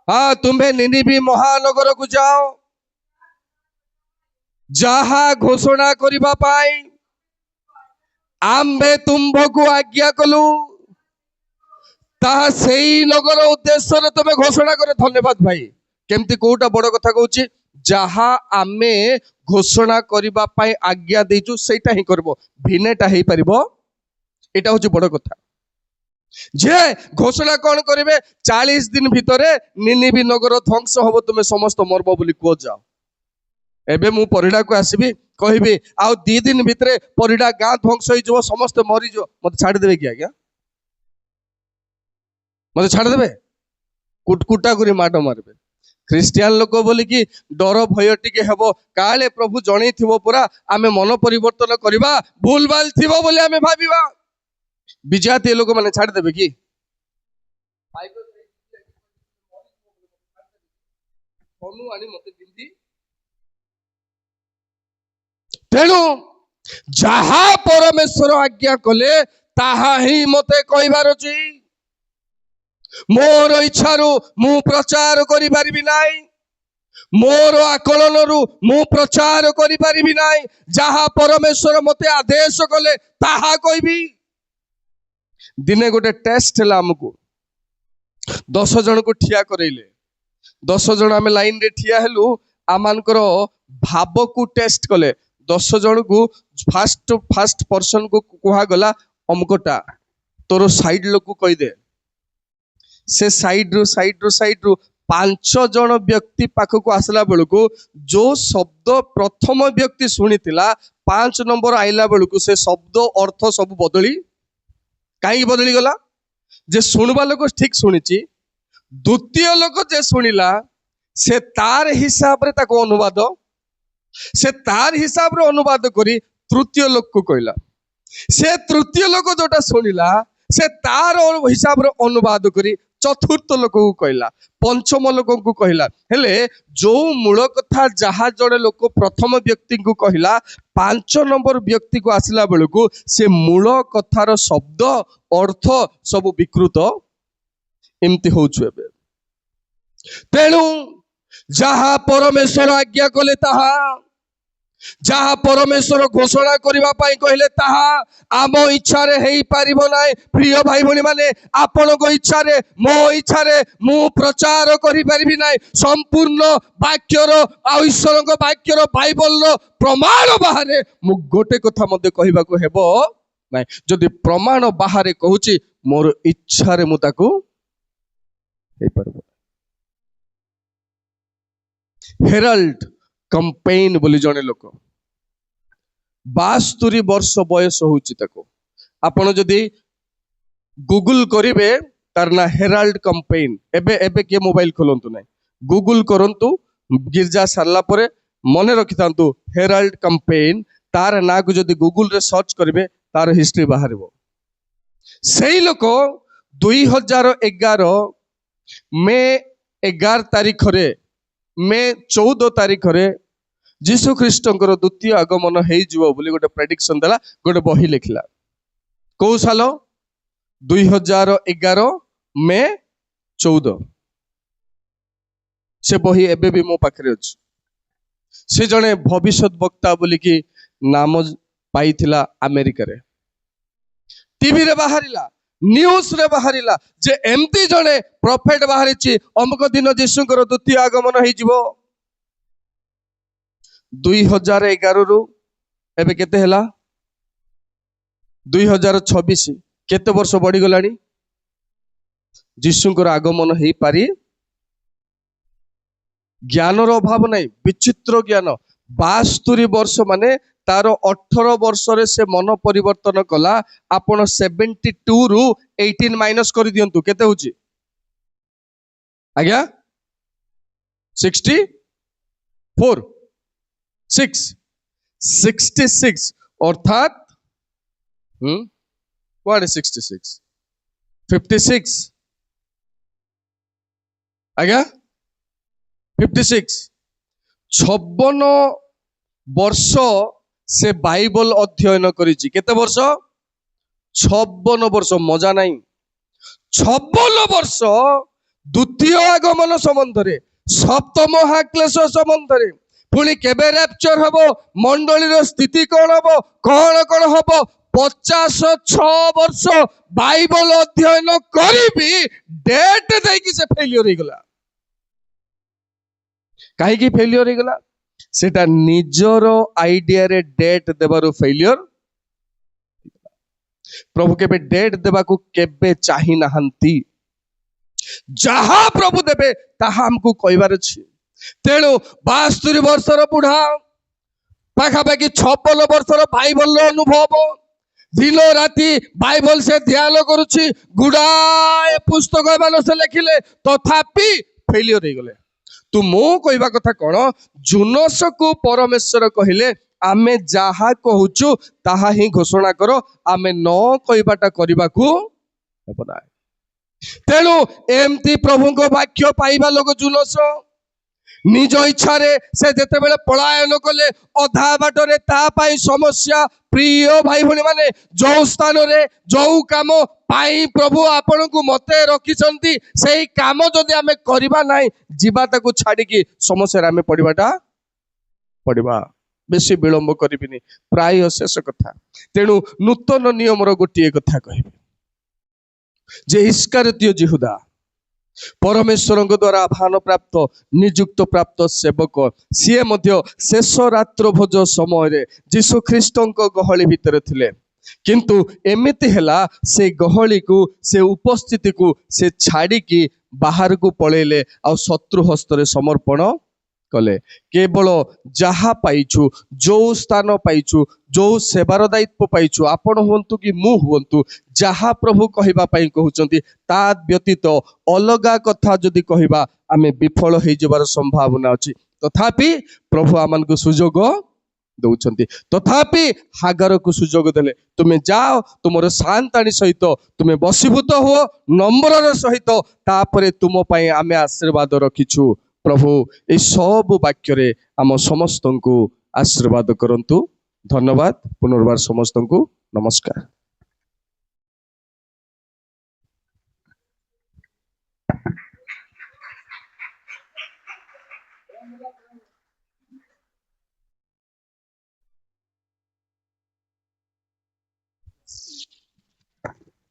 ହଁ, ତୁମ୍ଭେ ନିନିବି ମହାନଗରକୁ ଯାଅ, ଯାହା ଘୋଷଣା କରିବା ପାଇଁ ଆମ୍ଭେ ତୁମ୍ଭକୁ ଆଜ୍ଞା କଲୁ, ତାହା ସେଇ ନଗର ଉଦ୍ଦେଶ୍ୟରେ ତମେ ଘୋଷଣା କରେ। ଧନ୍ୟବାଦ ଭାଇ। କେମିତି କୋଉଟା ବଡ କଥା କହୁଛି? ଯାହା ଆମେ ଘୋଷଣା କରିବା ପାଇଁ ଆଜ୍ଞା ଦେଇଛୁ ସେଇଟା ହିଁ କରିବ, ଭିନେଟା ହେଇପାରିବ। ଏଇଟା ହଉଛି ବଡ କଥା। ଯେ ଘୋଷଣା କଣ କରିବେ? 40 ଦିନ ଭିତରେ ନିନିବି ନଗର ଧ୍ୱଂସ ହବ, ତୁମେ ସମସ୍ତ ମର୍ମ ବୋଲି କୁହ ଯାଅ। ଏବେ ମୁଁ ପରିଡାକୁ ଆସିବି, କହିବି ଆଉ 2 ଦିନ ଭିତରେ ପରିଡା ଗାଁ ଧ୍ୱଂସ ହେଇଯିବ, ସମସ୍ତେ ମରିଯିବ, ମତେ ଛାଡ଼ିଦେବେ କି ଆଜ୍ଞା? ମତେ ଛାଡ଼ିଦେବେ? କୁଟକୁଟା କରି ମାଡ଼ ମାରିବେ। ଖ୍ରୀଷ୍ଟିଆନ ଲୋକ ବୋଲିକି ଡର ଭୟ ଟିକେ ହେବ, କାଳେ ପ୍ରଭୁ ଜଣେଇଥିବ ପୁରା, ଆମେ ମନ ପରିବର୍ତ୍ତନ କରିବା, ଭୁଲ ଭାଲ ଥିବ ବୋଲି ଆମେ ଭାବିବା। ବିଜାତୀୟ ଲୋକମାନେ ଛାଡ଼ିଦେବେ କି? ତେଣୁ ଯାହା ପରମେଶ୍ୱର ଆଜ୍ଞା କଲେ ତାହା ହିଁ ମତେ କହିବାର ଅଛି। ମୋର ଇଚ୍ଛାରୁ ମୁଁ ପ୍ରଚାର କରିପାରିବି ନାହିଁ, ମୋର ଆକଳନରୁ ମୁଁ ପ୍ରଚାର କରିପାରିବି ନାହିଁ। ଯାହା ପରମେଶ୍ୱର ମତେ ଆଦେଶ କଲେ ତାହା କହିବି। ଦିନେ ଗୋଟେ ଟେଷ୍ଟ ହେଲା, ଆମକୁ 10 ଜଣକୁ ଠିଆ କରେଇଲେ। 10 ଜଣ ଆମେ ଲାଇନରେ ଠିଆ ହେଲୁ, ଆମମାନଙ୍କର ଭାବକୁ ଟେଷ୍ଟ କଲେ। 10 ଜଣକୁ ଫାଷ୍ଟ ପର୍ସନକୁ କୁହାଗଲା, ଅମୁକଟା ତୋର ସାଇଡ ଲୋକ କହିଦେ। ସେ ସାଇଡରୁ 5 ଜଣ ବ୍ୟକ୍ତି ପାଖକୁ ଆସିଲା ବେଳକୁ ଯୋଉ ଶବ୍ଦ ପ୍ରଥମ ବ୍ୟକ୍ତି ଶୁଣିଥିଲା, 5 ନମ୍ବର ଆଇଲା ବେଳକୁ ସେ ଶବ୍ଦ ଅର୍ଥ ସବୁ ବଦଳି। କାହିଁକି ବଦଳି ଗଲା? ଯେ ଶୁଣବା ଲୋକ ଠିକ ଶୁଣିଛି, ଦ୍ୱିତୀୟ ଲୋକ ଯେ ଶୁଣିଲା ସେ ତାର ହିସାବରେ ତାକୁ ଅନୁବାଦ, ସେ ତାର ହିସାବରେ ଅନୁବାଦ କରି ତୃତୀୟ ଲୋକକୁ କହିଲା। ସେ ତୃତୀୟ ଲୋକ ଯୋଉଟା ଶୁଣିଲା ସେ ତାର ହିସାବରେ ଅନୁବାଦ କରି ଚତୁର୍ଥ ଲୋକକୁ କହିଲା, ପଞ୍ଚମ ଲୋକଙ୍କୁ କହିଲା। ହେଲେ ଯୋଉ ମୂଳ କଥା ଯାହା ଜଣେ ଲୋକ ପ୍ରଥମ ବ୍ୟକ୍ତିଙ୍କୁ କହିଲା, 5 ନମ୍ବର ବ୍ୟକ୍ତିକୁ ଆସିଲା ବେଳକୁ ସେ ମୂଳ କଥାର ଶବ୍ଦ ଅର୍ଥ ସବୁ ବିକୃତ। ଏମିତି ହଉଛୁ ଏବେ। ତେଣୁ ଯାହା ପରମେଶ୍ୱର ଆଜ୍ଞା କଲେ ତାହା, ଯାହା ପରମେଶ୍ୱର ଘୋଷଣା କରିବା ପାଇଁ କହିଲେ ତାହା ଆମ ଇଚ୍ଛାରେ ହେଇପାରିବ ନାହିଁ। ପ୍ରିୟ ଭାଇ ଭଉଣୀ ମାନେ, ଆପଣଙ୍କ ଇଚ୍ଛାରେ, ମୋ ଇଚ୍ଛାରେ ମୁଁ ପ୍ରଚାର କରିପାରିବି ନାହିଁ। ସମ୍ପୂର୍ଣ୍ଣ ବାକ୍ୟର ଆଉ ଈଶ୍ୱରଙ୍କ ବାକ୍ୟର ବାଇବଲର ପ୍ରମାଣ ବାହାରେ ମୁଁ ଗୋଟେ କଥା ମଧ୍ୟ କହିବାକୁ ହେବ ନାହିଁ। ଯଦି ପ୍ରମାଣ ବାହାରେ କହୁଛି, ମୋର ଇଚ୍ଛାରେ ମୁଁ ତାକୁ ହେଇପାରିବ। ହେରାଲ୍ଡ କମ୍ପେନ୍ ବୋଲି ଜଣେ ଲୋକ, 72 ବର୍ଷ ବୟସ ହଉଛି ତାକୁ। ଆପଣ ଯଦି ଗୁଗଲ କରିବେ ତାର ନା ହେରାଲ୍ଡ କମ୍ପେନ୍। ଏବେ କିଏ ମୋବାଇଲ ଖୋଲନ୍ତୁ ନାହିଁ, ଗୁଗଲ କରନ୍ତୁ। ଗିର୍ଜା ସାରିଲା ପରେ ମନେ ରଖିଥାନ୍ତୁ ହେରାଲ୍ଡ କମ୍ପେନ୍। ତାର ନାଁକୁ ଯଦି ଗୁଗଲରେ ସର୍ଚ୍ଚ କରିବେ ତାର ହିଷ୍ଟ୍ରି ବାହାରିବ। ସେଇ ଲୋକ 2011 ମେ 11 ତାରିଖରେ, ମେ 14 ତାରିଖରେ ଯୀଶୁ ଖ୍ରୀଷ୍ଟଙ୍କର ଦ୍ୱିତୀୟ ଆଗମନ ହେଇଯିବ ବୋଲି ଗୋଟେ ପ୍ରେଡିକ୍ସନ ଦେଲା, ଗୋଟେ ବହି ଲେଖିଲା। କୋଉ ସାଲ? 2011 ମେ 14। ସେ ବହି ଏବେ ବି ମୋ ପାଖରେ ଅଛି। ସେ ଜଣେ ଭବିଷ୍ୟତ ବକ୍ତା ବୋଲିକି ନାମ ପାଇଥିଲା ଆମେରିକାରେ। ଟିଭିରେ ବାହାରିଲା, ନ୍ୟୁଜରେ ବାହାରିଲା ଯେ ଏମିତି ଜଣେ ପ୍ରଫେଟ ବାହାରିଛି, ଅମୁକ ଦିନ ଯୀଶୁଙ୍କର ଦ୍ୱିତୀୟ ଆଗମନ ହେଇଯିବ। 2011ରୁ ଏବେ କେତେ ହେଲା? 2026। କେତେ ବର୍ଷ ବଢିଗଲାଣି? ଯୀଶୁଙ୍କର ଆଗମନ ହେଇପାରି, ଜ୍ଞାନର ଅଭାବ ନାହିଁ, ବିଚିତ୍ର ଜ୍ଞାନ। 72 ବର୍ଷ ମାନେ ତାର 18 ବର୍ଷରେ ସେ ମନ ପରିବର୍ତ୍ତନ କଲା। ଆପଣ 72ରୁ 18 ମାଇନସ କରିଦିଅନ୍ତୁ, କେତେ ହଉଛି ଆଜ୍ଞା? 64, 66 ଅର୍ଥାତ କୁଆଡେ 66, 56 ଆଜ୍ଞା, 56। 56 ବର୍ଷ ସେ ବାଇବଲ ଅଧ୍ୟୟନ କରିଛି। କେତେ ବର୍ଷ? 56 ବର୍ଷ। ମଜା ନାହିଁ। 56 ବର୍ଷ ଦ୍ୱିତୀୟ ଆଗମନ ସମ୍ବନ୍ଧରେ, ସପ୍ତମ ମହାକ୍ଲେଶ ସମ୍ବନ୍ଧରେ, ପୁଣି କେବେ ର୍ୟାପଚର ହବ, ମଣ୍ଡଳୀର ସ୍ଥିତି କଣ ହବ, କଣ ହବ, 56 ବର୍ଷ ବାଇବଲ ଅଧ୍ୟୟନ କରିବି ଡେଟ୍ ଦେଇକି ସେ ଫେଲିୟର ହେଇଗଲା। କାହିଁକି ଫେଲିୟର ହେଇଗଲା? ସେଟା ନିଜର ଆଇଡିଆରେ ଡେଟ୍ ଦେବାରୁ ଫେଲିୟର। ପ୍ରଭୁ କେବେ ଡେଟ୍ ଦେବାକୁ କେବେ ଚାହିଁ ନାହାନ୍ତି। ଯାହା ପ୍ରଭୁ ଦେବେ ତାହା ଆମକୁ କହିବାର ଅଛି। ତେଣୁ 72 ବର୍ଷର ବୁଢା, ପାଖାପାଖି 56 ବର୍ଷର ବାଇବଲର ଅନୁଭବ, ଦିନ ରାତି ବାଇବଲ ସେ ଧ୍ୟାନ କରୁଛି, ଗୁଡାଏ ପୁସ୍ତକ ଏମାନେ ସେ ଲେଖିଲେ, ତଥାପି ଫେଲିୟର ହେଇଗଲେ। ତୁ ମୁଁ କହିବା କଥା କଣ, ଜୁନସକୁ ପରମେଶ୍ୱର କହିଲେ ଆମେ ଯାହା କହୁଛୁ ତାହା ହିଁ ଘୋଷଣା କର, ଆମେ ନ କହିବାଟା କରିବାକୁ ହେବ ନାହିଁ। ତେଣୁ ଏମିତି ପ୍ରଭୁଙ୍କ ବାକ୍ୟ ପାଇବା ଲୋକ ଜୁନସ ନିଜ ଇଚ୍ଛାରେ ସେ ଯେତେବେଳେ ପଳାୟନ କଲେ, ଅଧା ବାଟରେ ତା ପାଇଁ ସମସ୍ୟା। ପ୍ରିୟ ଭାଇ ଭଉଣୀ ମାନେ, ଯୋଉ ସ୍ଥାନରେ ଯୋଉ କାମ ପାଇଁ ପ୍ରଭୁ ଆପଣଙ୍କୁ ମତେ ରଖିଛନ୍ତି, ସେଇ କାମ ଯଦି ଆମେ କରିବା ନାହିଁ, ଯିବା ତାକୁ ଛାଡିକି ସମସ୍ୟାରେ ଆମେ ପଡିବା। ବେଶୀ ବିଳମ୍ବ କରିବିନି, ପ୍ରାୟ ଶେଷ କଥା। ତେଣୁ ନୂତନ ନିୟମର ଗୋଟିଏ କଥା କହିବି ଯେ ଇସ୍କାରିୟତ ଯିହୁଦା ପରମେଶ୍ୱରଙ୍କ ଦ୍ୱାରା ଆହ୍ୱାନ ପ୍ରାପ୍ତ, ନିଯୁକ୍ତ ପ୍ରାପ୍ତ ସେବକ, ସିଏ ମଧ୍ୟ ଶେଷ ରାତ୍ର ଭୋଜ ସମୟରେ ଯୀଶୁ ଖ୍ରୀଷ୍ଟଙ୍କ ଗହଳି ଭିତରେ ଥିଲେ। କିନ୍ତୁ ଏମିତି ହେଲା, ସେ ଗହଳିକୁ, ସେ ଉପସ୍ଥିତିକୁ ସେ ଛାଡିକି ବାହାରକୁ ପଳେଇଲେ, ଆଉ ଶତ୍ରୁ ହସ୍ତରେ ସମର୍ପଣ କଲେ। କେବଳ ଯାହା ପାଇଛୁ, ଯୋଉ ସ୍ଥାନ ପାଇଛୁ, ଯୋଉ ସେବାର ଦାୟିତ୍ୱ ପାଇଛୁ, ଆପଣ ହୁଅନ୍ତୁ କି ମୁଁ ହୁଅନ୍ତୁ, ଯାହା ପ୍ରଭୁ କହିବା ପାଇଁ କହୁଛନ୍ତି ତା ବ୍ୟତୀତ ଅଲଗା କଥା ଯଦି କହିବା, ଆମେ ବିଫଳ ହେଇଯିବାର ସମ୍ଭାବନା ଅଛି। ତଥାପି ପ୍ରଭୁ ଆମମାନଙ୍କୁ ସୁଯୋଗ ଦଉଛନ୍ତି। ତଥାପି ହାଗାରକୁ ସୁଯୋଗ ଦେଲେ, ତୁମେ ଯାଅ, ତୁମର ସାନ୍ତାଣୀ ସହିତ ତୁମେ ବଶୀଭୂତ ହୁଅ, ନମ୍ରର ସହିତ, ତାପରେ ତୁମ ପାଇଁ ଆମେ ଆଶୀର୍ବାଦ ରଖିଛୁ। ପ୍ରଭୁ এই ସବୁ ବାକ୍ୟରେ ଆମ ସମସ୍ତଙ୍କୁ ଆଶୀର୍ବାଦ କରନ୍ତୁ। ଧନ୍ୟବାଦ। ପୁନର୍ବାର ସମସ୍ତଙ୍କୁ ନମସ୍କାର।